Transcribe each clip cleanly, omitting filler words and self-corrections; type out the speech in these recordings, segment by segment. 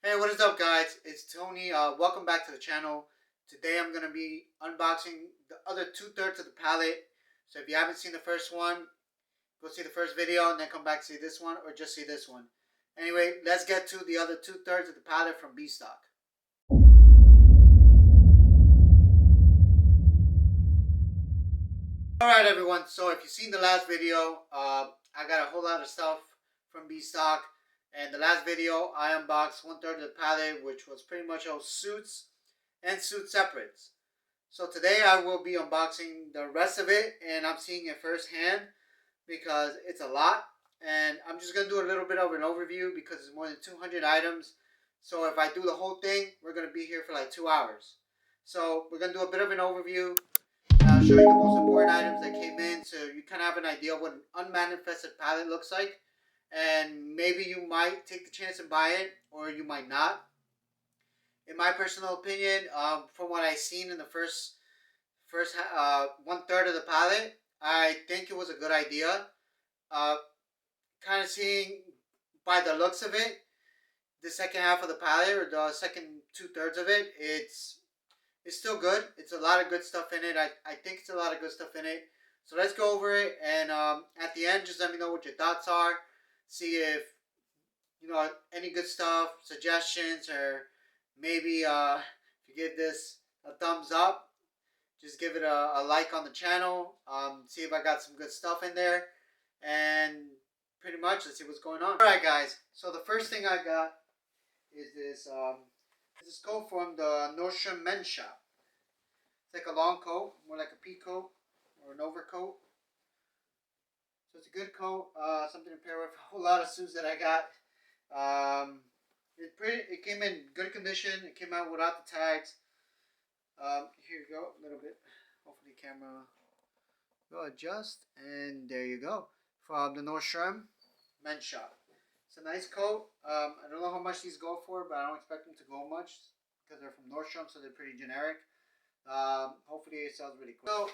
Hey, what is up, guys? It's Tony. Welcome back to the channel. Today I'm going to be unboxing the other two-thirds of the palette. So if you haven't seen the first one, go see the first video and then come back to see this one, or just see this one. Anyway, let's get to the other two-thirds of the palette from B-Stock. Alright everyone, so if you've seen the last video, I got a whole lot of stuff from B-Stock. And the last video, I unboxed one-third of the palette, which was pretty much all suits and suit separates. So today I will be unboxing the rest of it, and I'm seeing it firsthand because it's a lot. And I'm just going to do a little bit of an overview because it's more than 200 items. So if I do the whole thing, we're going to be here for like 2 hours. So we're going to do a bit of an overview. I'll show you the most important items that came in so you kind of have an idea of what an unmanifested palette looks like. And maybe you might take the chance and buy it, or you might not. In my personal opinion, from what I've seen in the first one-third of the palette, I think it was a good idea. Kind of seeing by the looks of it, the second half of the palette, or the second two-thirds of it, it's still good. It's a lot of good stuff in it. I think it's a lot of good stuff in it. So let's go over it, and at the end, just let me know what your thoughts are. See if any good stuff, suggestions, or maybe if you give this a thumbs up, just give it a like on the channel. See if I got some good stuff in there, and pretty much let's see what's going on. All right, guys. So the first thing I got is this coat from the Nordstrom Men's Shop. It's like a long coat, more like a pea coat or an overcoat. So it's a good coat, something to pair with a whole lot of suits that I got. It came in good condition. It came out without the tags. Here you go, a little bit. Hopefully the camera will adjust, and there you go. From the Nordstrom Men's Shop. It's a nice coat. I don't know how much these go for, but I don't expect them to go much because they're from Nordstrom, so they're pretty generic. Hopefully it sells really quick. So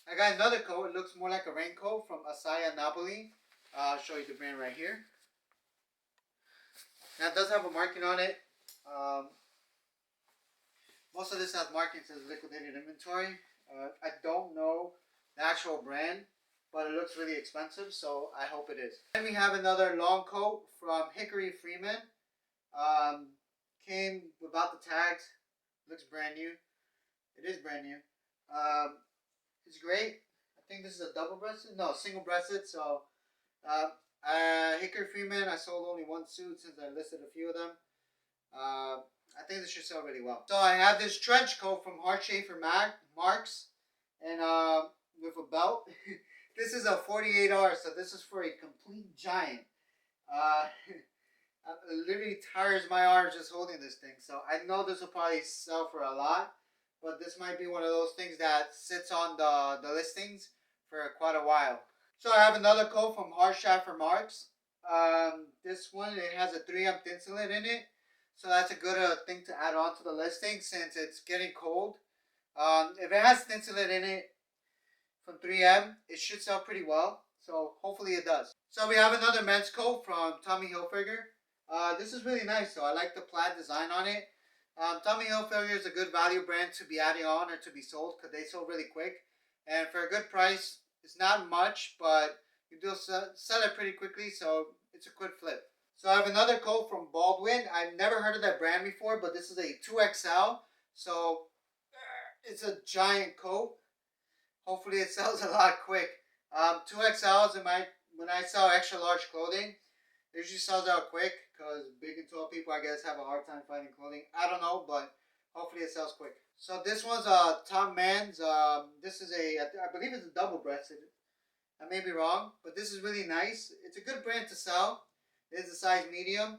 I got another coat. It looks more like a raincoat from Assaia Napoli. I'll show you the brand right here. Now it does have a marking on it. Most of this has markings that says liquidated inventory. I don't know the actual brand, but it looks really expensive, so I hope it is. Then we have another long coat from Hickory Freeman. Came without the tags. Looks brand new. It is brand new. It's great. I think this is a double-breasted. No, single-breasted. So, Hickory Freeman, I sold only one suit since I listed a few of them. I think this should sell really well. So I have this trench coat from Hart Schaefer Marks, and with a belt. This is a 48R, so this is for a complete giant. It literally tires my arms just holding this thing. So I know this will probably sell for a lot, but this might be one of those things that sits on the listings for quite a while. So I have another coat from Hart Schaefer Marks. This one, it has a 3M thinsulate in it. So that's a good thing to add on to the listing since it's getting cold. If it has thinsulate in it from 3M, it should sell pretty well. So hopefully it does. So we have another men's coat from Tommy Hilfiger. This is really nice, so I like the plaid design on it. Tommy Hilfiger is a good value brand to be adding on or to be sold because they sell really quick. And for a good price, it's not much, but you do sell it pretty quickly, so it's a quick flip. So I have another coat from Baldwin. I've never heard of that brand before, but this is a 2XL. So it's a giant coat. Hopefully it sells a lot quick. 2XLs, when I sell extra large clothing, it usually sells out quick because big and tall people, I guess, have a hard time finding clothing. I don't know, but hopefully it sells quick. So this one's Tom Mann's. This is I believe it's a double-breasted. I may be wrong, but this is really nice. It's a good brand to sell. It is a size medium.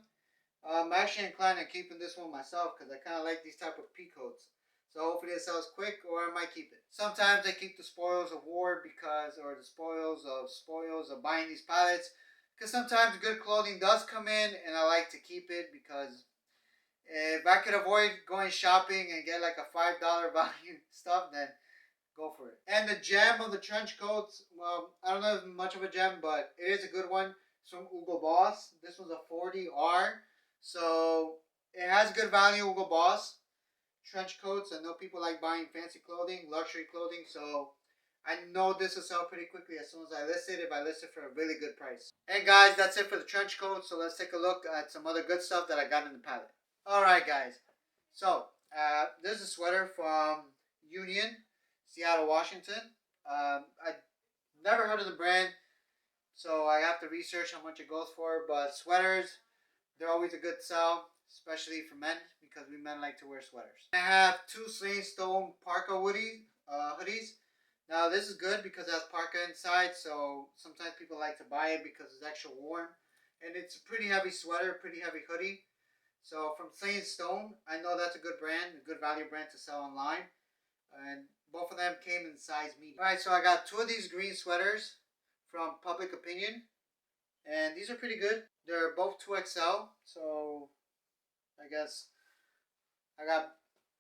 I'm actually inclined on keeping this one myself because I kind of like these type of pea coats. So hopefully it sells quick, or I might keep it. Sometimes I keep the spoils of war or the spoils of buying these palettes, because sometimes good clothing does come in, and I like to keep it because if I could avoid going shopping and get like a $5 value stuff, then go for it. And the gem of the trench coats, well, I don't know if it's much of a gem, but it is a good one. It's from Hugo Boss. This was a 40R. So it has good value, Hugo Boss. Trench coats. I know people like buying fancy clothing, luxury clothing, so I know this will sell pretty quickly as soon as I list it, if I list it for a really good price. And guys, that's it for the trench coat. So let's take a look at some other good stuff that I got in the pallet. Alright guys, so this is a sweater from Union, Seattle, Washington. I never heard of the brand, so I have to research how much it goes for. But sweaters, they're always a good sell, especially for men, because we men like to wear sweaters. I have two Slaying Stone Parka hoodies. Now this is good because it has parka inside, so sometimes people like to buy it because it's extra warm. And it's a pretty heavy sweater, pretty heavy hoodie. So from Slaying Stone, I know that's a good brand, a good value brand to sell online. And both of them came in size medium. Alright, so I got two of these green sweaters from Public Opinion. And these are pretty good. They're both 2XL, so I guess I got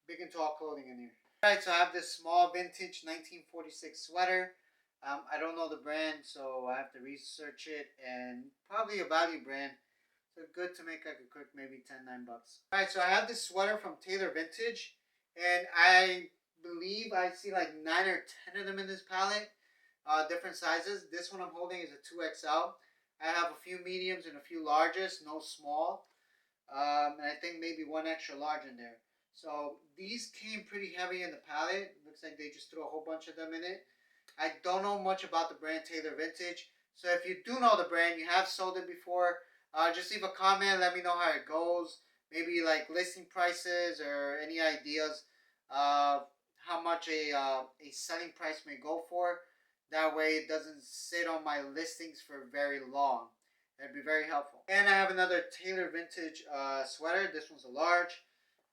big and tall clothing in here. Alright, so I have this small vintage 1946 sweater. I don't know the brand, so I have to research it, and probably a value brand. So good to make like a quick maybe 10-9 bucks. Alright, so I have this sweater from Taylor Vintage, and I believe I see like 9 or 10 of them in this palette. Different sizes. This one I'm holding is a 2XL. I have a few mediums and a few larges, no small. And I think maybe one extra large in there. So these came pretty heavy in the palette. Looks like they just threw a whole bunch of them in it. I don't know much about the brand Taylor Vintage. So if you do know the brand, you have sold it before, just leave a comment. Let me know how it goes. Maybe like listing prices or any ideas of how much a selling price may go for. That way it doesn't sit on my listings for very long. It'd be very helpful. And I have another Taylor Vintage sweater. This one's a large.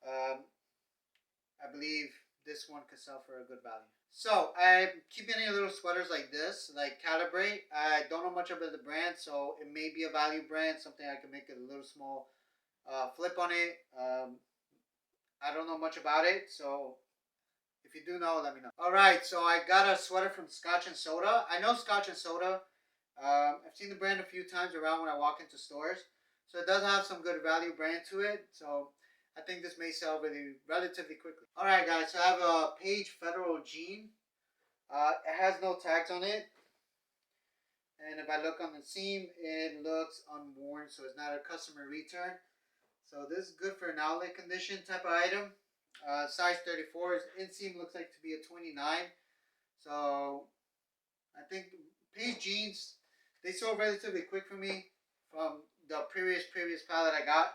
I believe this one could sell for a good value. So I keep getting little sweaters like this, like Calibrate. I don't know much about the brand, so it may be a value brand, something I can make a little small flip on it. I don't know much about it, so if you do know, let me know. Alright, so I got a sweater from Scotch and Soda. I know Scotch and Soda. I've seen the brand a few times around when I walk into stores. So it does have some good value brand to it. So I think this may sell relatively quickly. Alright guys, so I have a Page Federal jean. It has no tags on it. And if I look on the seam, it looks unworn, so it's not a customer return. So this is good for an outlet condition type of item. Size 34. Inseam looks like to be a 29. So I think Page jeans, they sold relatively quick for me from the previous palette I got.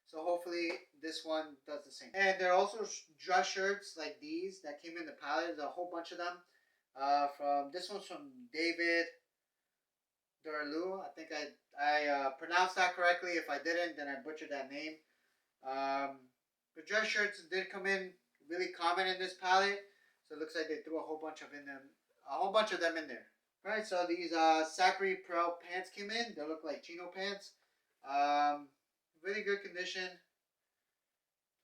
So hopefully this one does the same. And there are also dress shirts like these that came in the palette. There's a whole bunch of them. From this one's from David Durlu. I think I pronounced that correctly. If I didn't, then I butchered that name. The dress shirts did come in really common in this palette, so it looks like they threw a whole bunch of them in there. Right, so these Sacre Pro pants came in. They look like chino pants. Really good condition.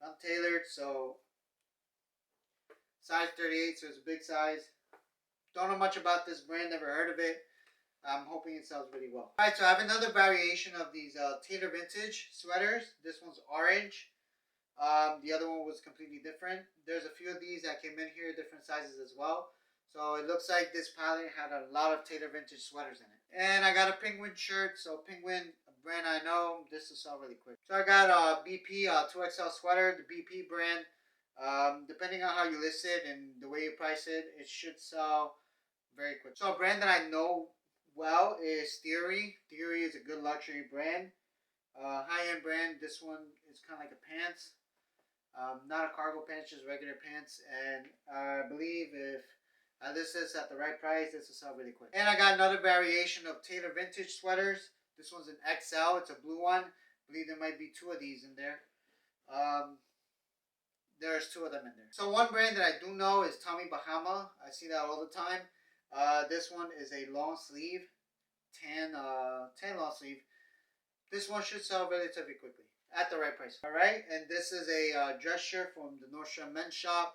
Untailored, so size 38, so it's a big size. Don't know much about this brand, never heard of it. I'm hoping it sells really well. Alright, so I have another variation of these Taylor Vintage sweaters. This one's orange. The other one was completely different. There's a few of these that came in here, different sizes as well. So it looks like this palette had a lot of Taylor Vintage sweaters in it. And I got a Penguin shirt. So Penguin, a brand I know, this will sell really quick. So I got a BP 2XL sweater, the BP brand. Depending on how you list it and the way you price it, it should sell very quick. So a brand that I know well is Theory. Theory is a good luxury brand. High-end brand. This one is kind of like a pants. Not a cargo pants, just regular pants. And I believe if I list this at the right price, this will sell really quick. And I got another variation of Taylor Vintage sweaters. This one's an XL. It's a blue one. I believe there might be two of these in there. There's two of them in there. So one brand that I do know is Tommy Bahama. I see that all the time. This one is a long sleeve, tan long sleeve. This one should sell relatively quickly at the right price. Alright, and this is a dress shirt from the Nordstrom men's shop.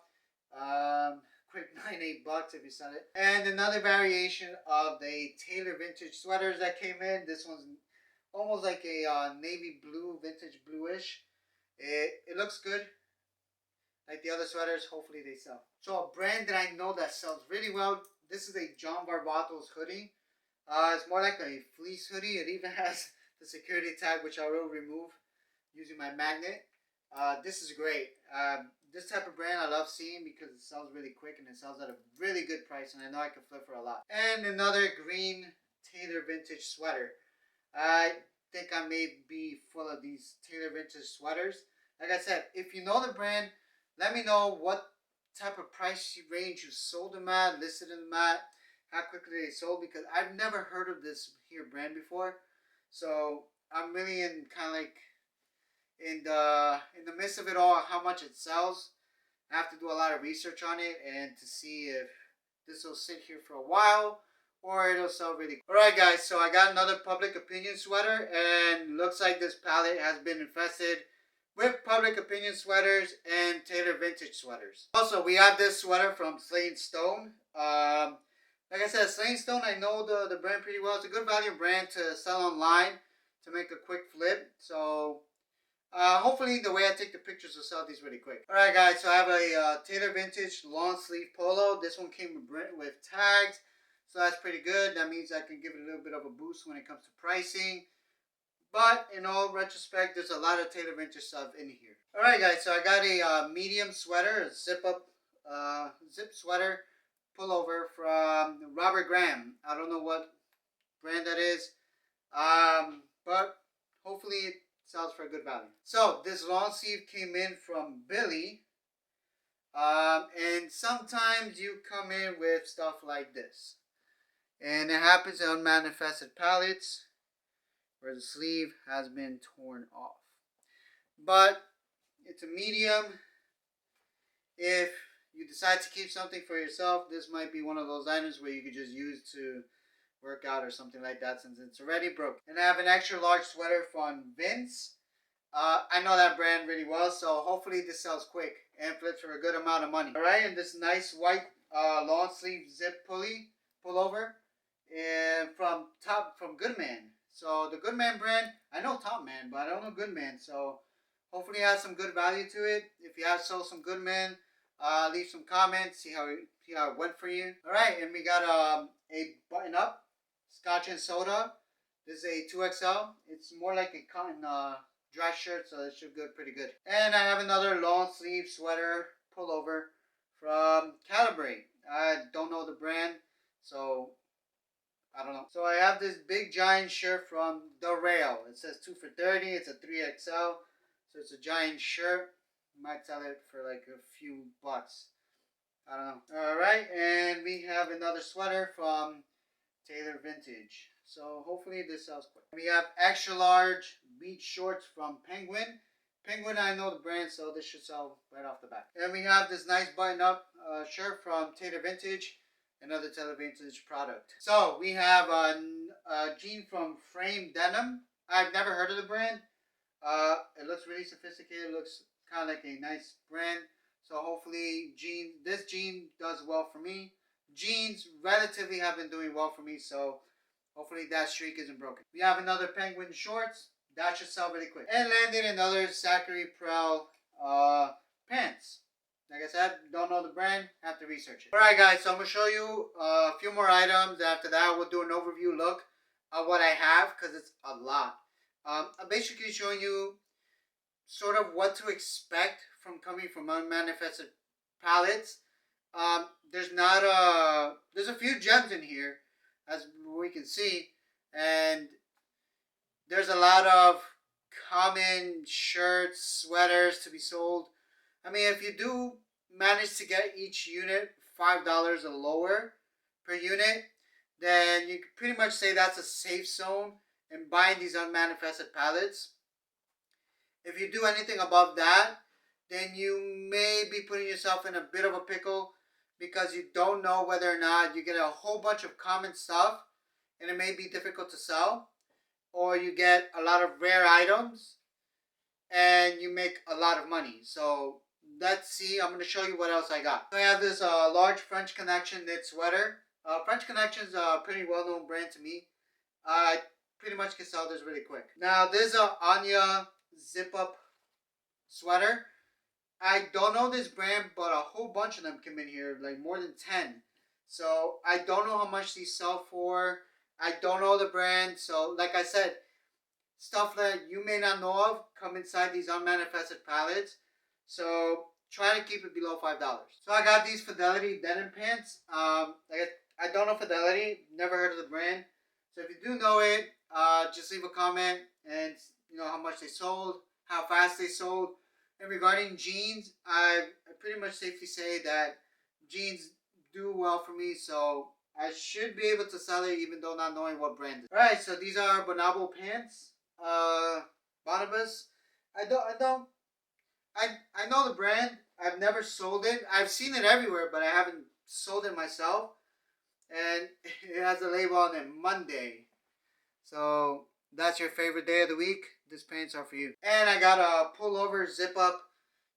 Quick $9-8 if you sell it. And another variation of the Taylor Vintage sweaters that came in. This one's almost like a navy blue, vintage bluish. It looks good. Like the other sweaters, hopefully they sell. So a brand that I know that sells really well, this is a John Barbatos hoodie. It's more like a fleece hoodie. It even has the security tag, which I will remove using my magnet. This is great. This type of brand I love seeing because it sells really quick and it sells at a really good price, and I know I can flip for a lot. And another green Taylor vintage sweater. I think I may be full of these Taylor vintage sweaters. Like I said, if you know the brand, let me know what type of price range you sold them at, listed them at, how quickly they sold, because I've never heard of this here brand before. So I'm really in kind of like in the midst of it all, how much it sells. I have to do a lot of research on it and to see if this will sit here for a while or it'll sell really quick. Alright guys, so I got another Public Opinion sweater, and looks like this palette has been infested with Public Opinion sweaters and Taylor vintage sweaters. Also, we have this sweater from Slane Stone. Like I said, Slane Stone, I know the brand pretty well. It's a good value brand to sell online to make a quick flip. So hopefully the way I take the pictures will sell these really quick. Alright guys, so I have a Taylor vintage long sleeve polo. This one came with tags, so that's pretty good. That means I can give it a little bit of a boost when it comes to pricing. But in all retrospect, there's a lot of Taylor vintage stuff in here. Alright guys, so I got a medium sweater, a zip sweater pullover from Robert Graham. I don't know what brand that is, but hopefully it sells for a good value. So this long sleeve came in from Billy, and sometimes you come in with stuff like this, and it happens on manifested palettes where the sleeve has been torn off. But it's a medium. If you decide to keep something for yourself, this might be one of those items where you could just use to work out or something like that, since it's already broken. And I have an extra large sweater from Vince. I know that brand really well, so hopefully this sells quick and flips for a good amount of money. Alright, and this nice white long sleeve zip pullover and from Goodman. So the Goodman brand, I know Top Man, but I don't know Goodman. So hopefully it has some good value to it. If you have sold some Goodman, leave some comments, see how it went for you. Alright, and we got a button up Scotch and Soda. This is a 2XL. It's more like a cotton dress shirt, so it should go pretty good. And I have another long sleeve sweater pullover from Calibrate. I don't know the brand, so I don't know. So I have this big giant shirt from The Rail. It says 2 for $30. It's a 3XL. So it's a giant shirt. Might sell it for like a few bucks. I don't know. Alright, and we have another sweater from Taylor Vintage. So hopefully this sells quick. We have extra large beach shorts from Penguin. Penguin, I know the brand, so this should sell right off the bat. And we have this nice button-up shirt from Taylor Vintage. Another Taylor Vintage product. So we have a jean from Frame Denim. I've never heard of the brand. It looks really sophisticated. It looks kind of like a nice brand. So hopefully this jean does well for me. Jeans relatively have been doing well for me, so hopefully that streak isn't broken. We have another Penguin shorts. That should sell really quick. And landed another Zachary Prell pants. Like I said, don't know the brand, have to research it. Alright guys, so I'm going to show you a few more items. After that, we'll do an overview look at what I have, because it's a lot. I'm basically showing you sort of what to expect from coming from unmanifested palettes. There's a few gems in here, as we can see, and there's a lot of common shirts, sweaters to be sold. I mean, if you do manage to get each unit $5 or lower per unit, then you can pretty much say that's a safe zone in buying these unmanifested palettes. If you do anything above that, then you may be putting yourself in a bit of a pickle, because you don't know whether or not you get a whole bunch of common stuff and it may be difficult to sell, or you get a lot of rare items and you make a lot of money. So let's see. I'm going to show you what else I got. So I have this large French Connection knit sweater. French Connection is a pretty well-known brand to me. I pretty much can sell this really quick. Now this is a Anya zip-up sweater. I don't know this brand, but a whole bunch of them come in here, like more than 10. So I don't know how much these sell for. I don't know the brand. So like I said, stuff that you may not know of come inside these unmanifested pallets. So try to keep it below $5. So I got these Fidelity denim pants. I don't know Fidelity, never heard of the brand. So if you do know it, just leave a comment and you know how much they sold, how fast they sold. And regarding jeans, I pretty much safely say that jeans do well for me, so I should be able to sell it even though not knowing what brand. Alright, so these are Bonabo pants. Barnabas. I know the brand. I've never sold it. I've seen it everywhere, but I haven't sold it myself. And it has a label on it, Monday. So that's your favorite day of the week. These pants are for you. And I got a pullover zip up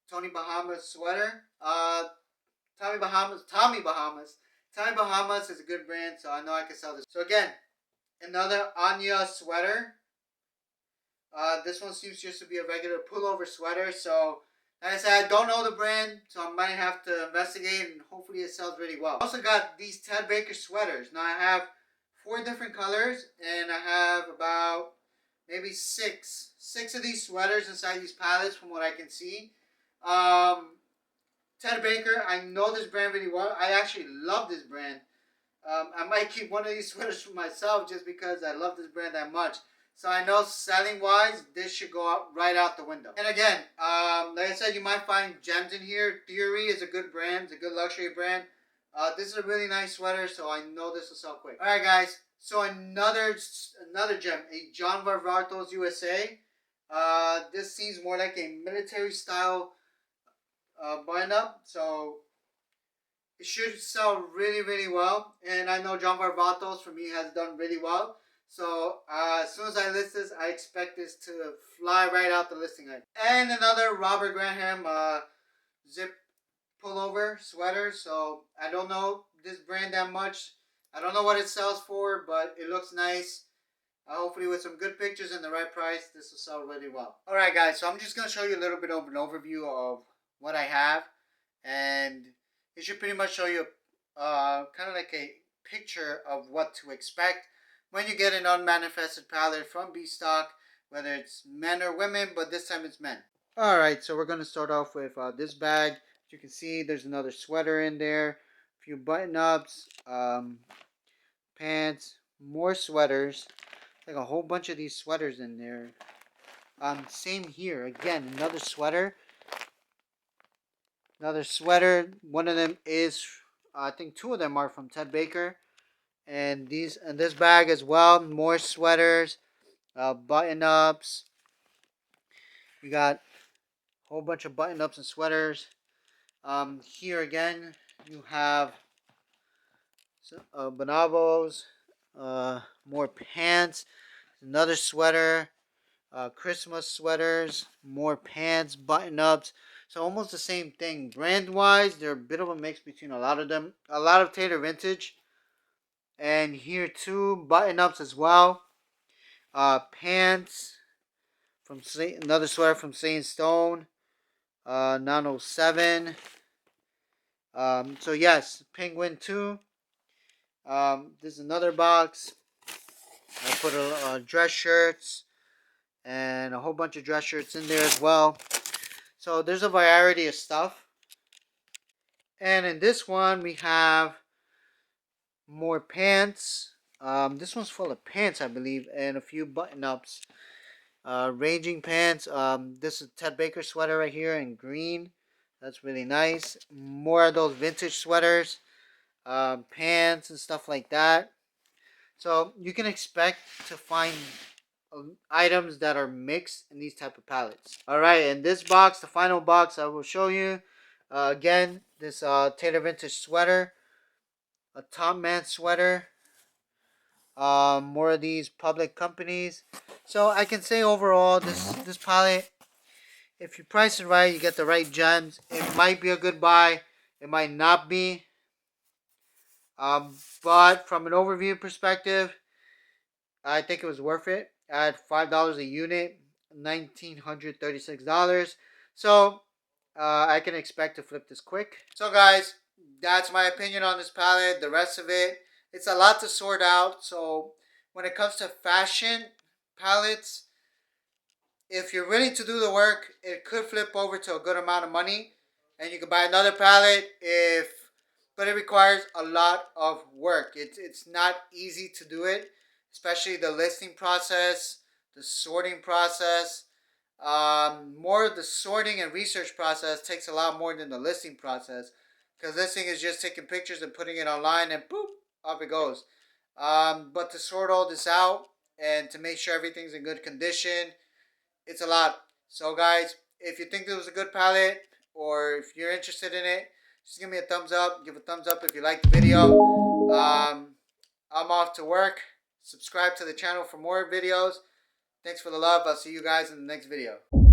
Tommy Bahamas sweater. Tommy Bahamas is a good brand, so I know I can sell this. So again, another Anya sweater. This one seems just to be a regular pullover sweater. So, like I said, I don't know the brand, so I might have to investigate, and hopefully it sells really well. I also got these Ted Baker sweaters. Now, I have 4 different colors, and I have about maybe six of these sweaters inside these pallets from what I can see. Ted Baker, I know this brand really well. I actually love this brand. I might keep one of these sweaters for myself just because I love this brand that much. So I know selling wise, this should go out right out the window. And again, like I said, you might find gems in here. Theory is a good brand. It's a good luxury brand. This is a really nice sweater, so I know this will sell quick. All right, guys. So another gem, a John Varvatos USA. This seems more like a military style button up. So it should sell really, really well. And I know John Varvatos for me has done really well. So as soon as I list this, I expect this to fly right out the listing item. And another Robert Graham zip pullover sweater. So I don't know this brand that much. I don't know what it sells for, but it looks nice. Hopefully with some good pictures and the right price, this will sell really well. Alright guys, so I'm just going to show you a little bit of an overview of what I have. And it should pretty much show you kind of like a picture of what to expect when you get an unmanifested pallet from B-Stock, whether it's men or women, but this time it's men. Alright, so we're going to start off with this bag. As you can see, there's another sweater in there, a few button-ups, pants, more sweaters, like a whole bunch of these sweaters in there. Same here, again, another sweater. One of them is, I think 2 of them are from Ted Baker. And this bag as well, more sweaters, button-ups. We got a whole bunch of button-ups and sweaters. Here again, you have Bonobos, more pants, another sweater, Christmas sweaters, more pants, button-ups. So almost the same thing. Brand-wise, they're a bit of a mix between a lot of them. A lot of Taylor Vintage. And here too, button-ups as well. Pants from another sweater from Saint Stone. 907. So yes, Penguin too. There's another box. I put dress shirts and a whole bunch of dress shirts in there as well. So there's a variety of stuff. And in this one we have more pants. This one's full of pants, I believe, and a few button-ups. Ranging pants. This is Ted Baker sweater right here in green. That's really nice. More of those vintage sweaters, pants and stuff like that. So you can expect to find items that are mixed in these type of pallets. Alright, in this box, the final box I will show you. Again, this Taylor Vintage sweater. A Tom Man sweater. More of these public companies. So I can say overall, this palette, if you price it right, you get the right gems. It might be a good buy. It might not be. But from an overview perspective, I think it was worth it. At $5 a unit, $1,936. So I can expect to flip this quick. So guys, that's my opinion on this palette. The rest of it, it's a lot to sort out. So when it comes to fashion palettes, if you're willing to do the work, it could flip over to a good amount of money, and you can buy another palette if, but it requires a lot of work. It's not easy to do it, especially the listing process, the sorting process. More of the sorting and research process takes a lot more than the listing process, because listing is just taking pictures and putting it online and boop, up it goes. But to sort all this out and to make sure everything's in good condition, it's a lot. So guys, if you think this was a good palette or if you're interested in it, just give me a thumbs up. Give a thumbs up if you like the video. I'm off to work. Subscribe to the channel for more videos. Thanks for the love. I'll see you guys in the next video.